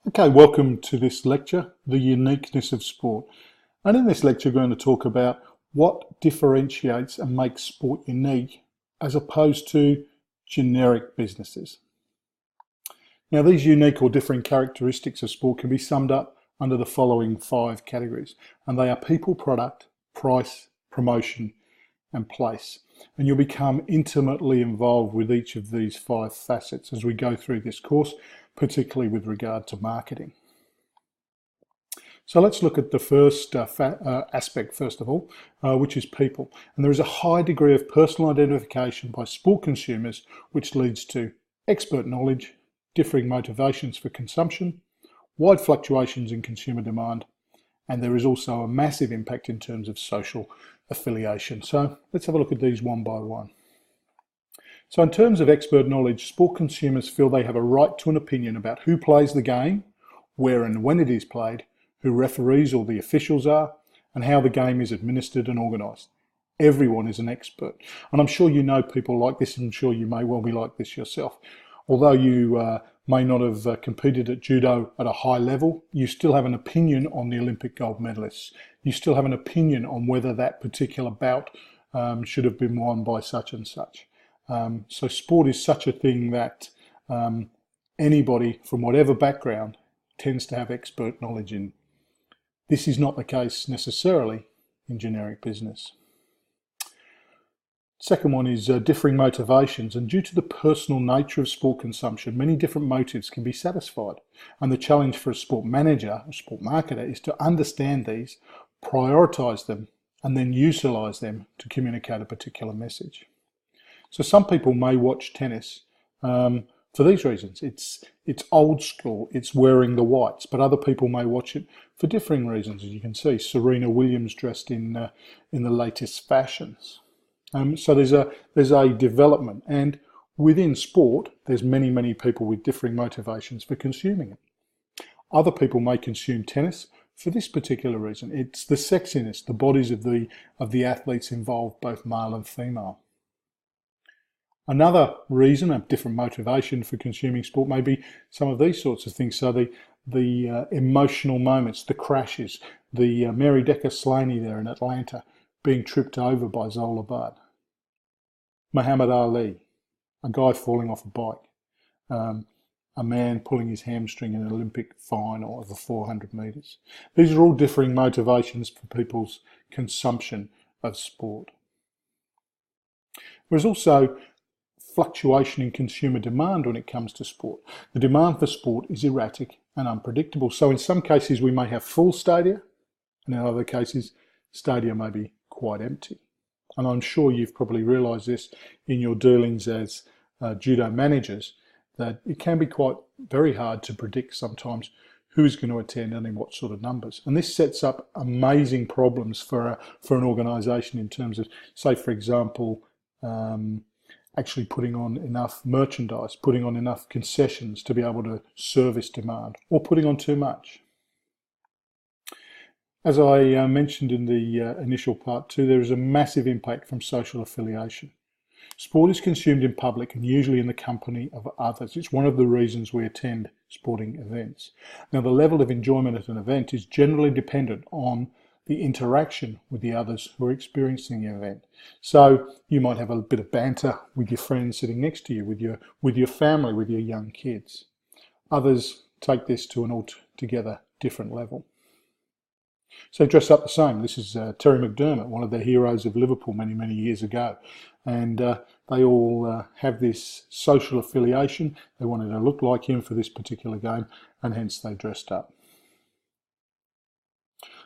Okay, welcome to this lecture, The Uniqueness of Sport. And in this lecture, we're going to talk about what differentiates and makes sport unique as opposed to generic businesses. Now, these unique or differing characteristics of sport can be summed up under the following 5 categories, and they are people, product, price, promotion, and place. And you'll become intimately involved with each of these 5 facets as we go through this course, particularly with regard to marketing. So let's look at the first aspect first of all, which is people. And there is a high degree of personal identification by sport consumers, which leads to expert knowledge, differing motivations for consumption, wide fluctuations in consumer demand, and there is also a massive impact in terms of social affiliation. So let's have a look at these one by one. So in terms of expert knowledge, sport consumers feel they have a right to an opinion about who plays the game, where and when it is played, who referees or the officials are, and how the game is administered and organised. Everyone is an expert. And I'm sure you know people like this, and I'm sure you may well be like this yourself. Although you may not have competed at Judo at a high level, you still have an opinion on the Olympic gold medalists. You still have an opinion on whether that particular bout should have been won by such and such. So sport is such a thing that anybody from whatever background tends to have expert knowledge in. This is not the case necessarily in generic business. Second one is differing motivations, and due to the personal nature of sport consumption, many different motives can be satisfied. And the challenge for a sport manager, a sport marketer, is to understand these, prioritise them, and then utilise them to communicate a particular message. So some people may watch tennis for these reasons. It's old school, it's wearing the whites, but other people may watch it for differing reasons. As you can see, Serena Williams dressed in the latest fashions. So there's a development, and within sport, there's many people with differing motivations for consuming it. Other people may consume tennis for this particular reason. It's the sexiness, the bodies of the athletes involved, both male and female. Another reason, a different motivation for consuming sport may be some of these sorts of things. So the emotional moments, the crashes, the Mary Decker Slaney there in Atlanta being tripped over by Zola Budd, Muhammad Ali, a guy falling off a bike, a man pulling his hamstring in an Olympic final of the 400 metres. These are all differing motivations for people's consumption of sport. There's also fluctuation in consumer demand when it comes to sport. The demand for sport is erratic and unpredictable. So in some cases we may have full stadia, and in other cases stadia may be quite empty. And I'm sure you've probably realised this in your dealings as judo managers, that it can be very hard to predict sometimes who's going to attend and in what sort of numbers. And this sets up amazing problems for an organisation in terms of, say for example, actually putting on enough merchandise, putting on enough concessions to be able to service demand, or putting on too much. As I mentioned in the initial part 2, there is a massive impact from social affiliation. Sport is consumed in public and usually in the company of others. It's one of the reasons we attend sporting events. Now, the level of enjoyment at an event is generally dependent on the interaction with the others who are experiencing the event. So you might have a bit of banter with your friends sitting next to you, with your family, with your young kids. Others take this to an altogether different level. So dress up the same. This is Terry McDermott, one of the heroes of Liverpool many years ago. And they all have this social affiliation. They wanted to look like him for this particular game, and hence they dressed up.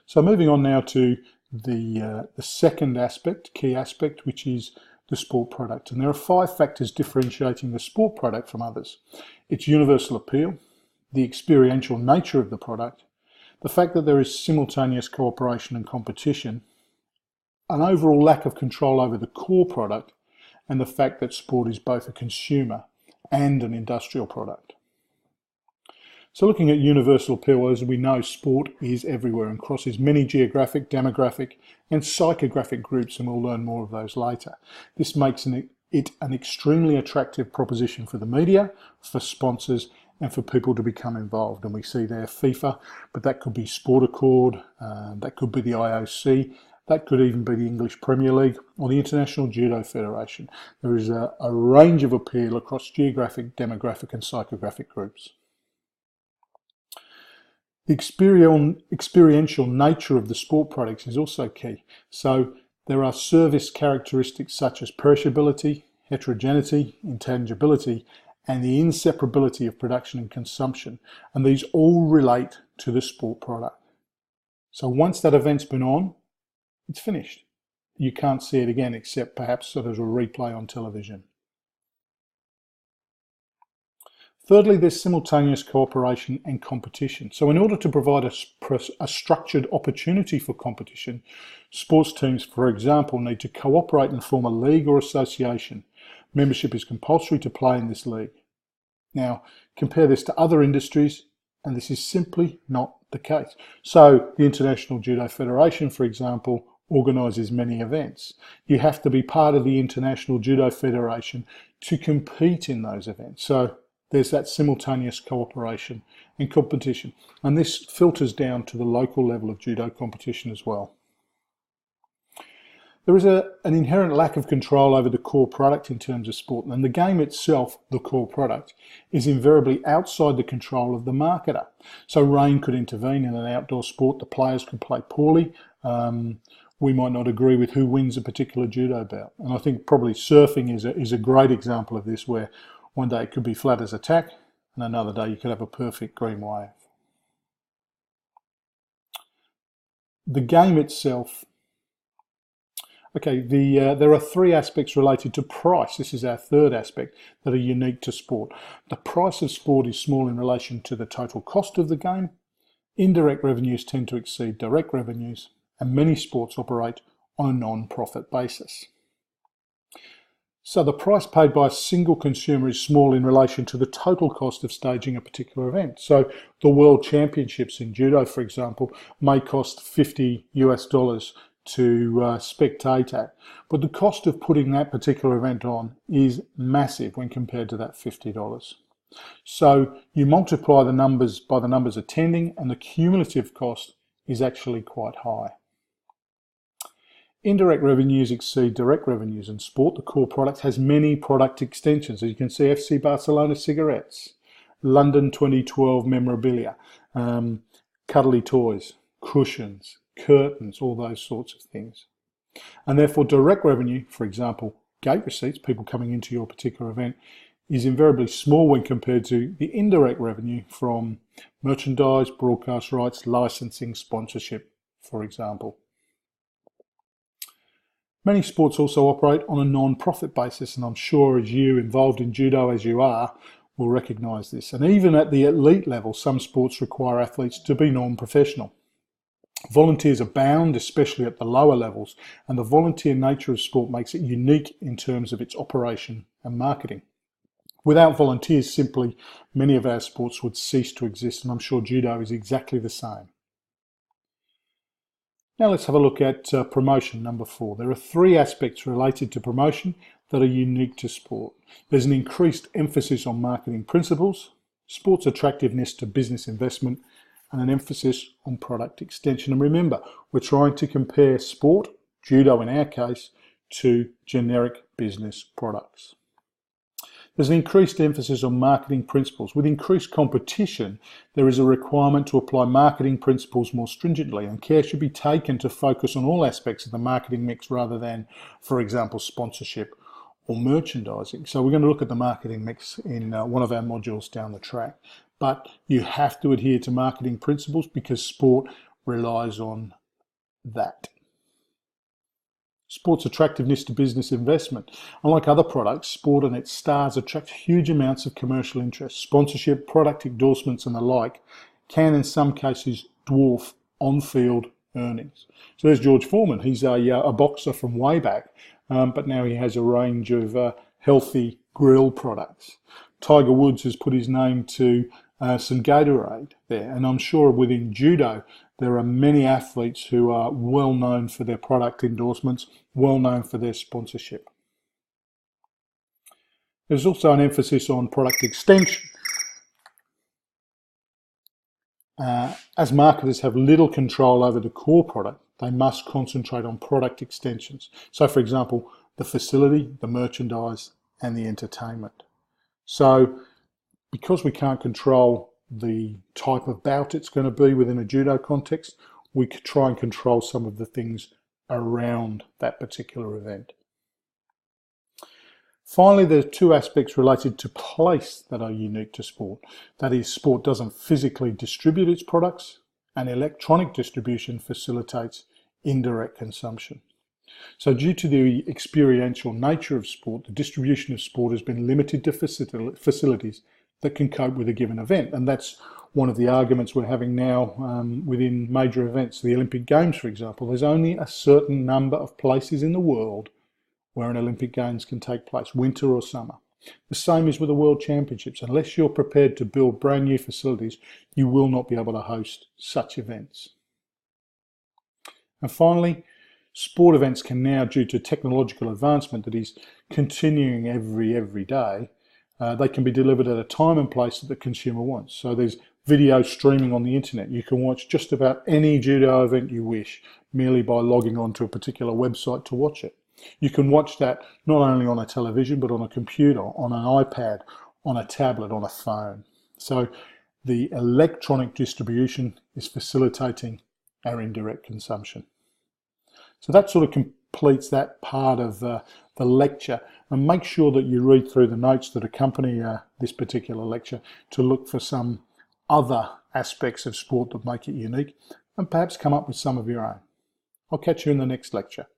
So moving on now to the second aspect, key aspect, which is the sport product. And there are 5 factors differentiating the sport product from others. Its universal appeal, the experiential nature of the product, the fact that there is simultaneous cooperation and competition, an overall lack of control over the core product, and the fact that sport is both a consumer and an industrial product. So looking at universal appeal, as we know, sport is everywhere and crosses many geographic, demographic and psychographic groups, and we'll learn more of those later. This makes it an extremely attractive proposition for the media, for sponsors and for people to become involved. And we see there FIFA, but that could be Sport Accord, that could be the IOC, that could even be the English Premier League or the International Judo Federation. There is a range of appeal across geographic, demographic and psychographic groups. The experiential nature of the sport products is also key. So there are service characteristics such as perishability, heterogeneity, intangibility, and the inseparability of production and consumption. And these all relate to the sport product. So once that event's been on, it's finished. You can't see it again except perhaps sort of a replay on television. Thirdly, there's simultaneous cooperation and competition. So in order to provide a structured opportunity for competition, sports teams, for example, need to cooperate and form a league or association. Membership is compulsory to play in this league. Now, compare this to other industries, and this is simply not the case. So the International Judo Federation, for example, organises many events. You have to be part of the International Judo Federation to compete in those events. So there's that simultaneous cooperation and competition. And this filters down to the local level of judo competition as well. There is an inherent lack of control over the core product in terms of sport, and the game itself, the core product, is invariably outside the control of the marketer. So rain could intervene in an outdoor sport, the players could play poorly, we might not agree with who wins a particular judo bout. And I think probably surfing is a great example of this, where one day it could be flat as a tack, and another day you could have a perfect green wave. The game itself, okay, there are three aspects related to price. This is our third aspect that are unique to sport. The price of sport is small in relation to the total cost of the game. Indirect revenues tend to exceed direct revenues, and many sports operate on a non-profit basis. So the price paid by a single consumer is small in relation to the total cost of staging a particular event. So the World Championships in Judo, for example, may cost $50 to spectate at, but the cost of putting that particular event on is massive when compared to that $50. So you multiply the numbers by the numbers attending, and the cumulative cost is actually quite high. Indirect revenues exceed direct revenues in sport. The core product has many product extensions. As you can see, FC Barcelona cigarettes, London 2012 memorabilia, cuddly toys, cushions, curtains, all those sorts of things. And therefore direct revenue, for example, gate receipts, people coming into your particular event, is invariably small when compared to the indirect revenue from merchandise, broadcast rights, licensing, sponsorship, for example. Many sports also operate on a non-profit basis, and I'm sure as you involved in judo as you are will recognise this. And even at the elite level, some sports require athletes to be non-professional. Volunteers abound, especially at the lower levels, and the volunteer nature of sport makes it unique in terms of its operation and marketing. Without volunteers, simply many of our sports would cease to exist, and I'm sure judo is exactly the same. Now let's have a look at promotion, number 4. There are three aspects related to promotion that are unique to sport. There's an increased emphasis on marketing principles, sports attractiveness to business investment, and an emphasis on product extension. And remember, we're trying to compare sport, judo in our case, to generic business products. There's an increased emphasis on marketing principles. With increased competition, there is a requirement to apply marketing principles more stringently, and care should be taken to focus on all aspects of the marketing mix rather than, for example, sponsorship or merchandising. So we're going to look at the marketing mix in one of our modules down the track. But you have to adhere to marketing principles because sport relies on that. Sport's attractiveness to business investment. Unlike other products, sport and its stars attract huge amounts of commercial interest. Sponsorship, product endorsements and the like can in some cases dwarf on-field earnings. So there's George Foreman. He's a boxer from way back, but now he has a range of healthy grill products. Tiger Woods has put his name to some Gatorade there, and I'm sure within judo there are many athletes who are well known for their product endorsements, well known for their sponsorship. There's also an emphasis on product extension. As marketers have little control over the core product, they must concentrate on product extensions. So for example, the facility, the merchandise, and the entertainment. So because we can't control the type of bout it's going to be within a judo context, we could try and control some of the things around that particular event. Finally, there are two aspects related to place that are unique to sport. That is, sport doesn't physically distribute its products, and electronic distribution facilitates indirect consumption. So due to the experiential nature of sport, the distribution of sport has been limited to facilities that can cope with a given event. And that's one of the arguments we're having now within major events. The Olympic Games, for example, there's only a certain number of places in the world where an Olympic Games can take place, winter or summer. The same is with the World Championships. Unless you're prepared to build brand new facilities, you will not be able to host such events. And finally, sport events can now, due to technological advancement that is continuing every day, they can be delivered at a time and place that the consumer wants. So there's video streaming on the internet. You can watch just about any judo event you wish, merely by logging on to a particular website to watch it. You can watch that not only on a television, but on a computer, on an iPad, on a tablet, on a phone. So the electronic distribution is facilitating our indirect consumption. So that sort of completes that part of the lecture. And make sure that you read through the notes that accompany this particular lecture to look for some other aspects of sport that make it unique, and perhaps come up with some of your own. I'll catch you in the next lecture.